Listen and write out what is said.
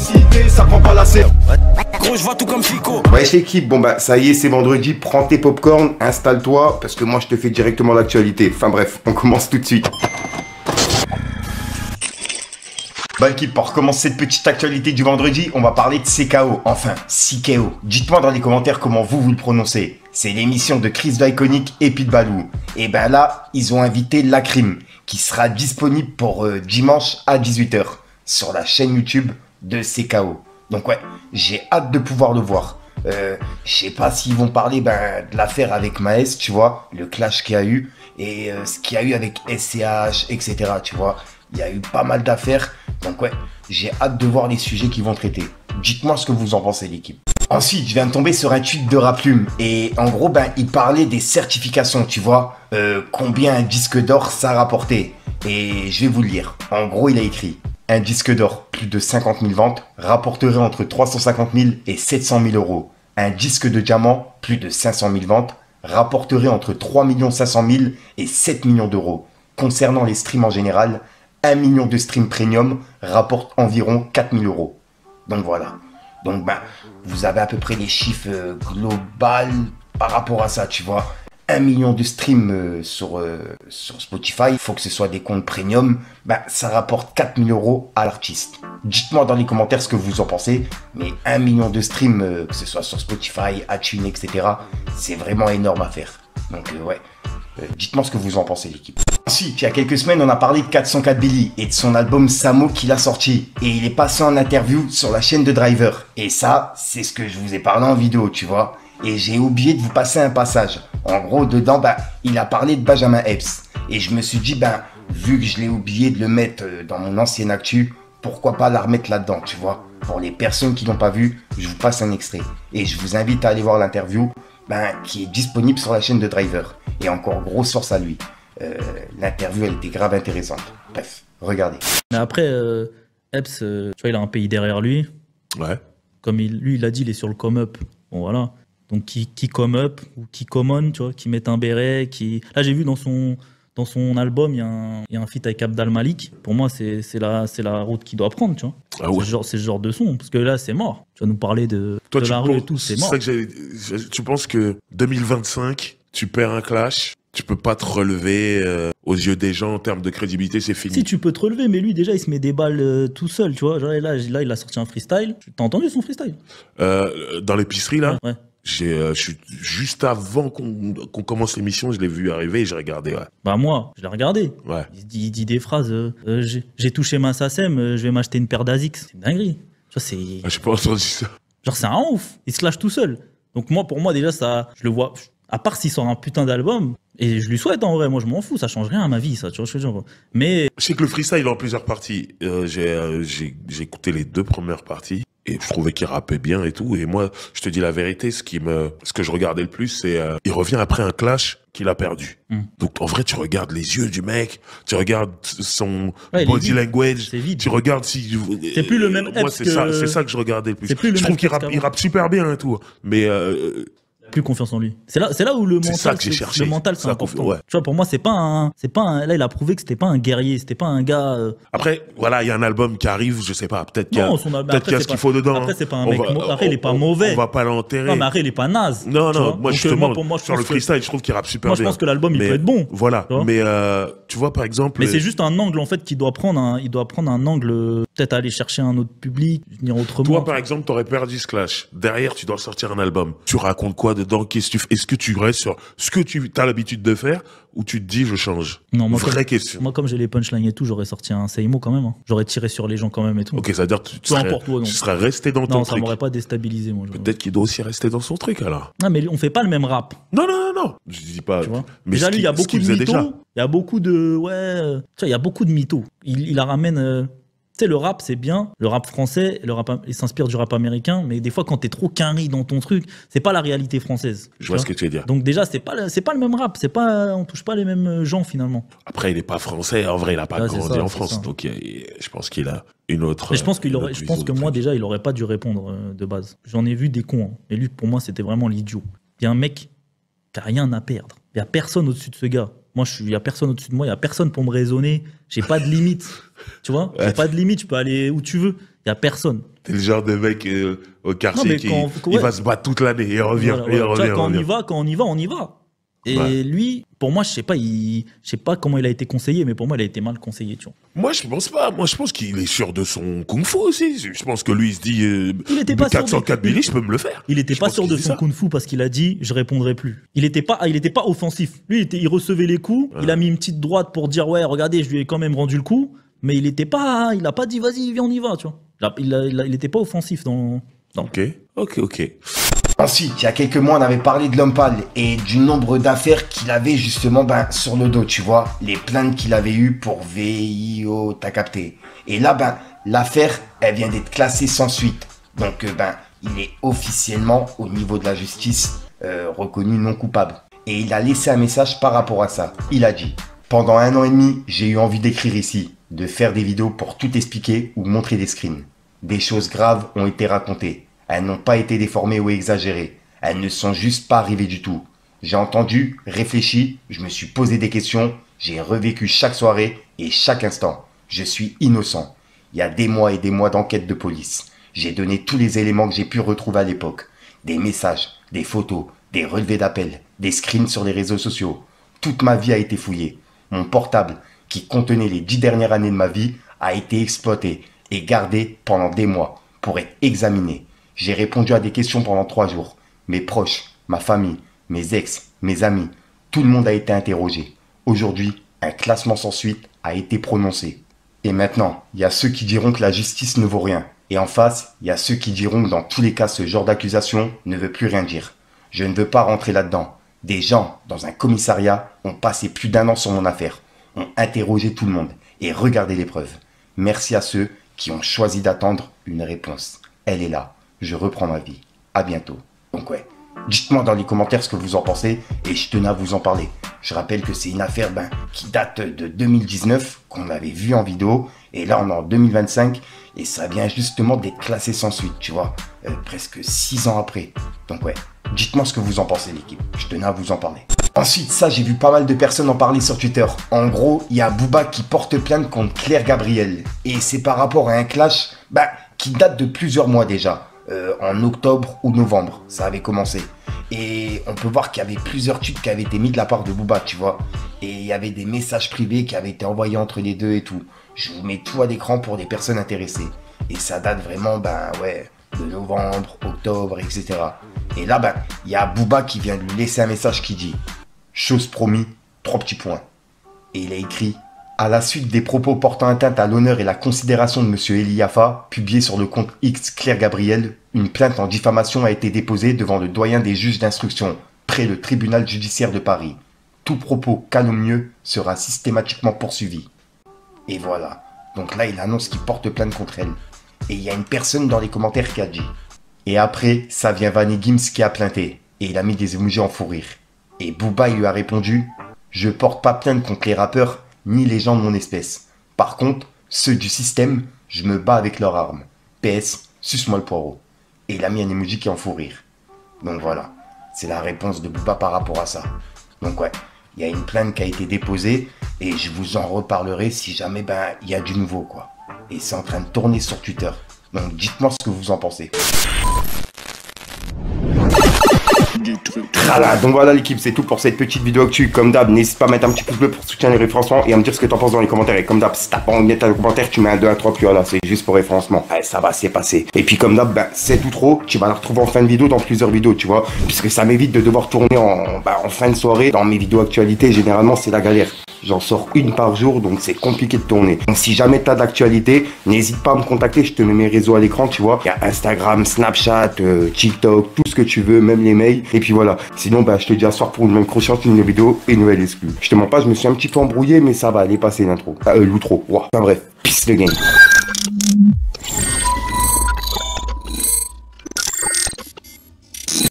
publicité, ça prend pas la scène. Gros, je vois tout comme Fico. Wesh l'équipe, bon bah ça y est, c'est vendredi, prends tes popcorn, installe-toi, parce que moi je te fais directement l'actualité. Enfin bref, on commence tout de suite. Bah équipe, pour recommencer cette petite actualité du vendredi, on va parler de CKO, enfin CKO. Dites-moi dans les commentaires comment vous le prononcez. C'est l'émission de Chris Iconic et Pete Balou. Et ben là, ils ont invité Lacrim, qui sera disponible pour dimanche à 18 h sur la chaîne YouTube de CKO. Donc ouais, j'ai hâte de pouvoir le voir. Je sais pas s'ils vont parler de l'affaire avec Maes, tu vois, le clash qu'il y a eu, et ce qu'il y a eu avec SCH, etc. Tu vois, il y a eu pas mal d'affaires. Donc ouais, j'ai hâte de voir les sujets qu'ils vont traiter. Dites-moi ce que vous en pensez l'équipe. Ensuite, je viens de tomber sur un tweet de Raplume. Et en gros, il parlait des certifications, tu vois. Combien un disque d'or ça rapportait. Et je vais vous le lire. En gros, il a écrit: un disque d'or, plus de 50 000 ventes, rapporterait entre 350 000 et 700 000 euros. Un disque de diamant, plus de 500 000 ventes, rapporterait entre 3 500 000 et 7 millions d'euros. Concernant les streams en général, 1 million de streams premium rapporte environ 4 000 euros. Donc voilà. Donc vous avez à peu près les chiffres globaux par rapport à ça, tu vois. 1 million de streams sur Spotify, il faut que ce soit des comptes premium, ça rapporte 4 000 euros à l'artiste. Dites-moi dans les commentaires ce que vous en pensez, mais 1 million de streams, que ce soit sur Spotify, iTunes, etc., c'est vraiment énorme à faire. Donc ouais, dites-moi ce que vous en pensez l'équipe. Ensuite, il y a quelques semaines, on a parlé de 404 Billy et de son album Samo qu'il a sorti. Et il est passé en interview sur la chaîne de Driver. Et ça, c'est ce que je vous ai parlé en vidéo, tu vois. Et j'ai oublié de vous passer un passage. En gros, dedans, il a parlé de Benjamin Epps. Et je me suis dit, vu que je l'ai oublié de le mettre dans mon ancienne actu, pourquoi pas la remettre là-dedans, tu vois. Pour les personnes qui l'ont pas vu, je vous passe un extrait. Et je vous invite à aller voir l'interview qui est disponible sur la chaîne de Driver. Et encore grosse force à lui. L'interview, elle était grave intéressante. Bref, regardez. Mais après, Epps, tu vois, il a un pays derrière lui. Ouais. Comme lui, il a dit, il est sur le come-up. Bon, voilà. Donc, qui come-up ou qui common, tu vois, qui met un béret, qui... Là, j'ai vu dans son album, il y a un feat avec Abdal Malik. Pour moi, c'est la route qu'il doit prendre, tu vois. Ah ouais. C'est ce genre de son. Parce que là, c'est mort. Tu vas nous parler de la rue et tout, c'est mort. Tu penses que 2025, tu perds un clash, tu peux pas te relever aux yeux des gens en termes de crédibilité, c'est fini. Si, tu peux te relever, mais lui, déjà, il se met des balles tout seul, tu vois. Genre, là, il a sorti un freestyle. T'as entendu son freestyle? Dans l'épicerie, là, ouais. Je suis juste avant qu'on commence l'émission, je l'ai vu arriver et j'ai regardé. Ouais. Moi, je l'ai regardé. Ouais. Il dit des phrases. J'ai touché ma SACEM, je vais m'acheter une paire d'Asics. C'est une dinguerie. Tu vois, c'est. J'ai pas entendu ça. Genre, c'est un ouf. Il se lâche tout seul. Donc pour moi, déjà, ça, je le vois. À part s'il sort un putain d'album, et je lui souhaite en vrai, moi je m'en fous, ça change rien à ma vie, ça, tu vois ce que je veux dire. Mais je sais que le freestyle il est en plusieurs parties. J'ai écouté les 2 premières parties et je trouvais qu'il rappait bien et tout. Et moi, je te dis la vérité, ce que je regardais le plus, c'est il revient après un clash qu'il a perdu. Donc en vrai, tu regardes les yeux du mec, tu regardes son body language, tu regardes si c'est plus le même. Moi, c'est ça que je regardais le plus. Je trouve qu'il rappe super bien et tout, mais plus confiance en lui. C'est là où le mental, ça que j'ai cherché. Le mental, c'est important. Ouais. Tu vois, pour moi, c'est pas un. Là, il a prouvé que c'était pas un guerrier, c'était pas un gars. Après, voilà, il y a un album qui arrive, je sais pas, peut-être qu'il y a ce qu'il faut dedans. Après, c'est pas un mec. Après, il est pas mauvais. On va pas l'enterrer. Non, mais après, il est pas naze. Non, moi justement, pour moi, sur le freestyle, je trouve qu'il rappe super bien. Moi, je pense que l'album, il peut être bon. Voilà. Mais tu vois, par exemple. Mais c'est juste un angle en fait qu'il doit prendre. Il doit prendre un angle, peut-être aller chercher un autre public, venir autrement. Toi, par exemple, t'aurais perdu ce clash. Derrière, tu dois sortir un album. Tu racontes quoi dedans? Qu'est-ce que tu fais? Est-ce que tu restes sur ce que tu as l'habitude de faire ou tu te dis je change? Non, vraie question. Moi, comme j'ai les punchlines et tout, j'aurais sorti un Seimo quand même. J'aurais tiré sur les gens quand même et tout. Ok, ça veut dire que tu serais resté dans ton truc. Non, ça m'aurait pas déstabilisé, moi. Peut-être qu'il doit aussi rester dans son truc alors. Non, mais on fait pas le même rap. Non. Je dis pas. Tu vois, mais déjà, lui, il y a beaucoup de mythos. Il y a beaucoup de. Ouais. Tu vois, il y a beaucoup de mythos. Il la ramène. Tu sais, le rap, c'est bien. Le rap français, il s'inspire du rap américain. Mais des fois, quand t'es trop carré dans ton truc, c'est pas la réalité française. Je vois ce que tu veux dire. Donc déjà, c'est pas le même rap. On touche pas les mêmes gens, finalement. Après, il est pas français. En vrai, il a pas grandi en France. Donc, je pense qu'il a une autre. Mais je pense que moi, déjà, il aurait pas dû répondre de base. J'en ai vu des cons. Hein. Et lui, pour moi, c'était vraiment l'idiot. Il y a un mec qui a rien à perdre. Il y a personne au-dessus de ce gars. Moi, il y a personne au-dessus de moi, il y a personne pour me raisonner. J'ai pas de limite. Tu vois, j'ai pas de limite, je peux aller où tu veux. Il y a personne. T'es le genre de mec au quartier mais qui ouais. il va se battre toute l'année et il revient. Voilà, et il voilà. Tu vois, revient. quand on y va, on y va. Et Ouais. lui, pour moi, je sais pas comment il a été conseillé, mais pour moi, il a été mal conseillé, tu vois. Moi, je pense pas. Moi, je pense qu'il est sûr de son kung-fu aussi. Je pense que lui, il se dit, Il était pas sûr 404 milli, je peux me le faire. Il était Je pas pense sûr qu'il de dit son ça. kung-fu parce qu'il a dit je répondrai plus. Il était pas offensif. Lui, il recevait les coups, il a mis une petite droite pour dire ouais, regardez, je lui ai quand même rendu le coup, mais il a pas dit vas-y, viens, on y va, tu vois. Il était pas offensif dans. Ok. Ensuite, il y a quelques mois, on avait parlé de l'homme pâle et du nombre d'affaires qu'il avait justement sur le dos, tu vois. Les plaintes qu'il avait eues pour VIO, t'as capté. Et là, l'affaire, elle vient d'être classée sans suite. Donc, il est officiellement, au niveau de la justice, reconnu non coupable. Et il a laissé un message par rapport à ça. Il a dit « Pendant 1 an et demi, j'ai eu envie d'écrire ici, de faire des vidéos pour tout expliquer ou montrer des screens. Des choses graves ont été racontées. Elles n'ont pas été déformées ou exagérées. Elles ne sont juste pas arrivées du tout. J'ai entendu, réfléchi, je me suis posé des questions, j'ai revécu chaque soirée et chaque instant. Je suis innocent. Il y a des mois et des mois d'enquête de police. J'ai donné tous les éléments que j'ai pu retrouver à l'époque. Des messages, des photos, des relevés d'appels, des screens sur les réseaux sociaux. Toute ma vie a été fouillée. Mon portable, qui contenait les 10 dernières années de ma vie, a été exploité et gardé pendant des mois pour être examiné. J'ai répondu à des questions pendant 3 jours. Mes proches, ma famille, mes ex, mes amis, tout le monde a été interrogé. Aujourd'hui, un classement sans suite a été prononcé. Et maintenant, il y a ceux qui diront que la justice ne vaut rien. Et en face, il y a ceux qui diront que dans tous les cas, ce genre d'accusation ne veut plus rien dire. Je ne veux pas rentrer là-dedans. Des gens, dans un commissariat, ont passé plus d'1 an sur mon affaire, ont interrogé tout le monde et regardé les preuves. Merci à ceux qui ont choisi d'attendre une réponse. Elle est là. Je reprends ma vie. À bientôt. Donc ouais, dites-moi dans les commentaires ce que vous en pensez et je tenais à vous en parler. Je rappelle que c'est une affaire qui date de 2019, qu'on avait vu en vidéo, et là on est en 2025 et ça vient justement d'être classé sans suite, tu vois, presque 6 ans après. Donc ouais, dites-moi ce que vous en pensez l'équipe, je tenais à vous en parler. Ensuite, ça, j'ai vu pas mal de personnes en parler sur Twitter. En gros, il y a Booba qui porte plainte contre Claire Gabriel. Et c'est par rapport à un clash qui date de plusieurs mois déjà. En octobre ou novembre, ça avait commencé. Et on peut voir qu'il y avait plusieurs tweets qui avaient été mis de la part de Booba, tu vois. Et il y avait des messages privés qui avaient été envoyés entre les deux et tout. Je vous mets tout à l'écran pour des personnes intéressées. Et ça date vraiment, de novembre, octobre, etc. Et là, il y a Booba qui vient lui laisser un message qui dit « Chose promis, 3 petits points ». Et il a écrit « À la suite des propos portant atteinte à l'honneur et la considération de M. Eli Yafa, publié sur le compte X Claire Gabriel, une plainte en diffamation a été déposée devant le doyen des juges d'instruction, près le tribunal judiciaire de Paris. Tout propos calomnieux sera systématiquement poursuivi. » Et voilà. Donc là, il annonce qu'il porte plainte contre elle. Et il y a une personne dans les commentaires qui a dit « Et après, ça vient Vanny Gims qui a plainté. » Et il a mis des emojis en fou rire. Et Booba, il lui a répondu « Je porte pas plainte contre les rappeurs, ni les gens de mon espèce. Par contre, ceux du système, je me bats avec leurs armes. PS, suce-moi le poireau. » Et il a mis un emoji qui est en fou rire. Donc voilà, c'est la réponse de Booba par rapport à ça. Donc ouais, il y a une plainte qui a été déposée et je vous en reparlerai si jamais il y a du nouveau quoi. Et c'est en train de tourner sur Twitter. Donc dites-moi ce que vous en pensez. Voilà, donc voilà l'équipe, c'est tout pour cette petite vidéo actu. Comme d'hab, n'hésite pas à mettre un petit pouce bleu pour soutenir les référencements et à me dire ce que t'en penses dans les commentaires. Et comme d'hab, si t'as pas envie de mettre un commentaire, tu mets un 2, un 3, puis voilà, c'est juste pour référencement. Allez, ça va, c'est passé. Et puis comme d'hab, c'est tout trop, tu vas la retrouver en fin de vidéo dans plusieurs vidéos, tu vois. Puisque ça m'évite de devoir tourner en fin de soirée. Dans mes vidéos actualité, généralement, c'est la galère. J'en sors une par jour, donc c'est compliqué de tourner. Donc si jamais t'as d'actualité, n'hésite pas à me contacter, je te mets mes réseaux à l'écran, tu vois. Il y a Instagram, Snapchat, TikTok, tout ce que tu veux, même les mails. Et puis voilà. Sinon, je te dis à ce soir pour une même crochante, une nouvelle vidéo et une nouvelle exclue. Je te mens pas, je me suis un petit peu embrouillé, mais ça va aller passer l'intro. L'outro. Wow. Enfin bref, peace the game.